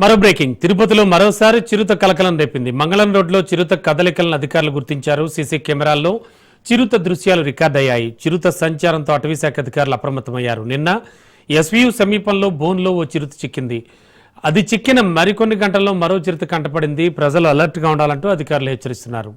మరో బ్రేకింగ్ తిరుపతిలో మరోసారి చిరుత కలకలం రేపింది. మంగళం రోడ్లో చిరుత కదలికలను అధికారులు గుర్తించారు. సీసీ కెమెరాల్లో చిరుత దృశ్యాలు రికార్డయ్యాయి. చిరుత సంచారంతో అటవీశాఖ అధికారులు అప్రమత్తమయ్యారు. నిన్న ఎస్వీయు సమీపంలో బోన్లో ఓ చిరుత చిక్కింది. అది చిక్కిన మరికొన్ని గంటల్లో మరో చిరుత కంటపడింది. ప్రజలు అలర్ట్గా ఉండాలంటూ అధికారులు హెచ్చరిస్తున్నారు.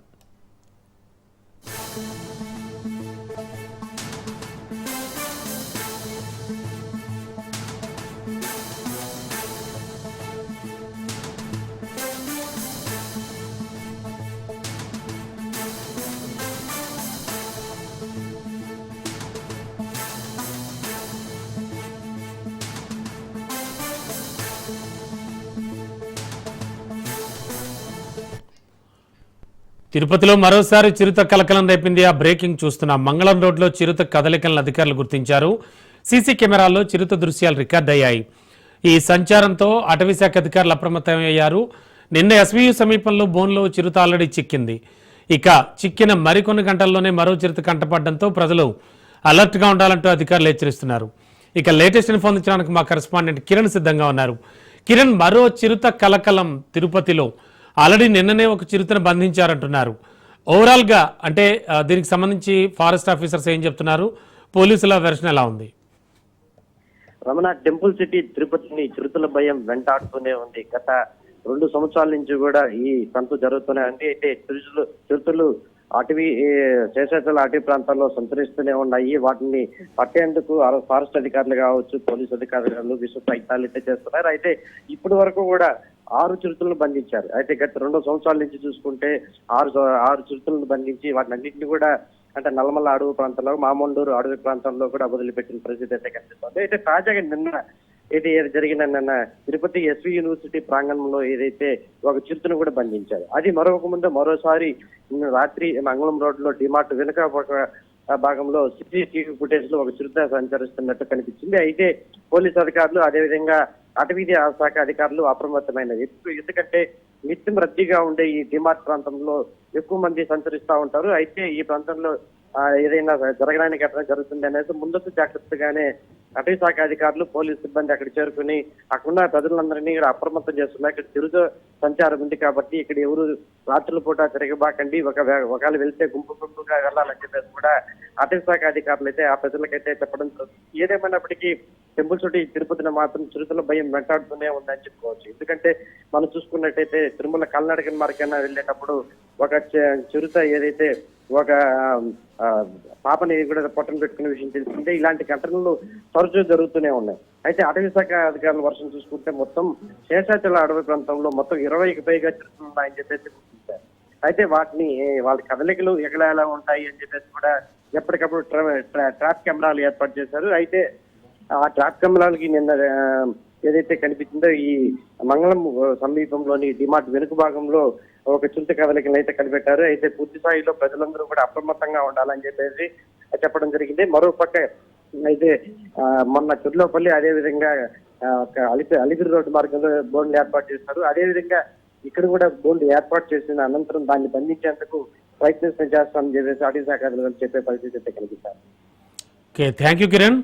తిరుపతిలో మరోసారి చిరుత కలకలం రేపింది. ఆ బ్రేకింగ్ చూస్తున్నాం. మంగళం రోడ్లో చిరుత కదలికలను అధికారులు గుర్తించారు. సీసీ కెమెరాల్లో చిరుత దృశ్యాలు రికార్డయ్యాయి. ఈ సంచారంతో అటవీశాఖ అధికారులు అప్రమత్తమయ్యారు. నిన్న ఎస్వీయు సమీపంలో బోన్లో చిరుత ఆల్రెడీ చిక్కింది. ఇక చిక్కిన మరికొన్ని గంటల్లోనే మరో చిరుత కంటపడడంతో ప్రజలు అలర్ట్గా ఉండాలంటూ అధికారులు హెచ్చరిస్తున్నారు. ఇక లేటెస్ట్ ఇన్ఫో అందించడానికి మా కరెస్పాండెంట్ కిరణ్ సిద్ధంగా ఉన్నారు. కిరణ్, మరో చిరుత కలకలం తిరుపతిలో. ఆల్రెడీ నిన్ననే ఒక చిరుతను బంధించారంటున్నారు. ఓవరాల్గా అంటే దీనికి సంబంధించి ఫారెస్ట్ ఆఫీసర్స్ ఏం చెప్తున్నారు, పోలీసుల వెర్షన్ ఎలా ఉంది? రమణ, టెంపుల్ సిటీ తిరుపతిని చిరుతల భయం వెంటాడుతూనే ఉంది. గత 2 సంవత్సరాల నుంచి కూడా ఈ సంత జరుగుతూనే ఉంది. అయితే చిరుతలు అటవీ శేషాచల అటవీ ప్రాంతాల్లో సంచరిస్తూనే ఉన్నాయి. వాటిని పట్టేందుకు ఫారెస్ట్ అధికారులు కావచ్చు, పోలీసు అధికారులు విశ్వ ప్రయత్నాలు అయితే చేస్తున్నారు. అయితే ఇప్పటి వరకు కూడా 6 చిరుతలను బంధించారు. అయితే గత 2 సంవత్సరాల నుంచి చూసుకుంటే 6 చిరుతలను బంధించి వాటిని అన్నింటినీ కూడా అంటే నల్లమల్ల అడవి ప్రాంతంలో, మామండూరు అడవి ప్రాంతంలో కూడా వదిలిపెట్టిన పరిస్థితి అయితే కనిపిస్తుంది. అయితే తాజాగా నిన్న నిన్న తిరుపతి ఎస్వి యూనివర్సిటీ ప్రాంగణంలో ఏదైతే ఒక చిరుతను కూడా బంధించారు. అది మరోసారి రాత్రి మంగళం రోడ్ లో డిమార్ట్ వెనుక భాగంలో CCTV ఫుటేజ్ లో ఒక చిరుత సంచరిస్తున్నట్టు కనిపించింది. అయితే పోలీసు అధికారులు అదేవిధంగా అటవీ శాఖ అధికారులు అప్రమత్తమైనది. ఎందుకంటే నిత్యం రద్దీగా ఉండే ఈ డిమార్ట్ ప్రాంతంలో ఎక్కువ మంది సంచరిస్తూ ఉంటారు. అయితే ఈ ప్రాంతంలో ఏదైనా జరగడానికి ఘటన జరుగుతుంది అనేది ముందస్తు జాగ్రత్తగానే అటవీ శాఖ అధికారులు, పోలీసు సిబ్బంది అక్కడ చేరుకుని అక్కడున్న ప్రజలందరినీ ఇక్కడ అప్రమత్తం చేస్తున్నారు. ఇక్కడ చిరుత సంచారం ఉంది కాబట్టి ఇక్కడ ఎవరు రాత్రుల పూట తిరగబాకండి, ఒకవేళ వెళ్తే గుంపుగా వెళ్ళాలని చెప్పేసి కూడా అటవీ శాఖ అధికారులు అయితే ఆ ప్రజలకైతే చెప్పడం జరుగుతుంది. ఏదేమైనప్పటికీ టెంపుల్ సిటీ తిరుపతిని మాత్రం చిరుతల భయం వెంటాడుతూనే ఉందని చెప్పుకోవచ్చు. ఎందుకంటే మనం చూసుకున్నట్టయితే తిరుమల కాలినడక మార్గాన వెళ్ళేటప్పుడు ఒక చిరుత ఏదైతే ఒక పాపని కూడా పొట్టను పెట్టుకునే విషయం తెలిసిందే. ఇలాంటి ఘటనలు తరచూ జరుగుతూనే ఉన్నాయి. అయితే అటవీ శాఖ అధికారుల వర్షం చూసుకుంటే మొత్తం శేషాచల అడవి ప్రాంతంలో మొత్తం 20కి పైగా చిరుతలు ఉన్నాయని చెప్పేసి గుర్తించారు. అయితే వాళ్ళ కదలికలు ఎలా ఉంటాయి అని చెప్పేసి కూడా ఎప్పటికప్పుడు ట్రాప్ కెమెరాలు ఏర్పాటు చేశారు. అయితే ఆ ట్రాప్ కెమెరాలకి నిన్న ఏదైతే కనిపించిందో ఈ మంగళం సమీపంలోని డిమార్ట్ వెనుక భాగంలో ఒక చిరుత కదలికలు అయితే కనిపెట్టారు. అయితే పూర్తి స్థాయిలో ప్రజలందరూ కూడా అప్రమత్తంగా ఉండాలని చెప్పేసి చెప్పడం జరిగింది. మరో పక్క అయితే మొన్న చుర్లోపల్లి అదేవిధంగా అలిపిరి రోడ్డు మార్గంలో బోర్డులు ఏర్పాటు చేస్తారు. అదేవిధంగా ఇక్కడ కూడా బోర్డు ఏర్పాటు చేసిన అనంతరం దాన్ని బంధించేందుకు ప్రయత్నం చేస్తామని చెప్పేసి అటవీ శాఖ అధికారులు చెప్పే పరిస్థితి అయితే కనిపిస్తారు. Thank you Kiran.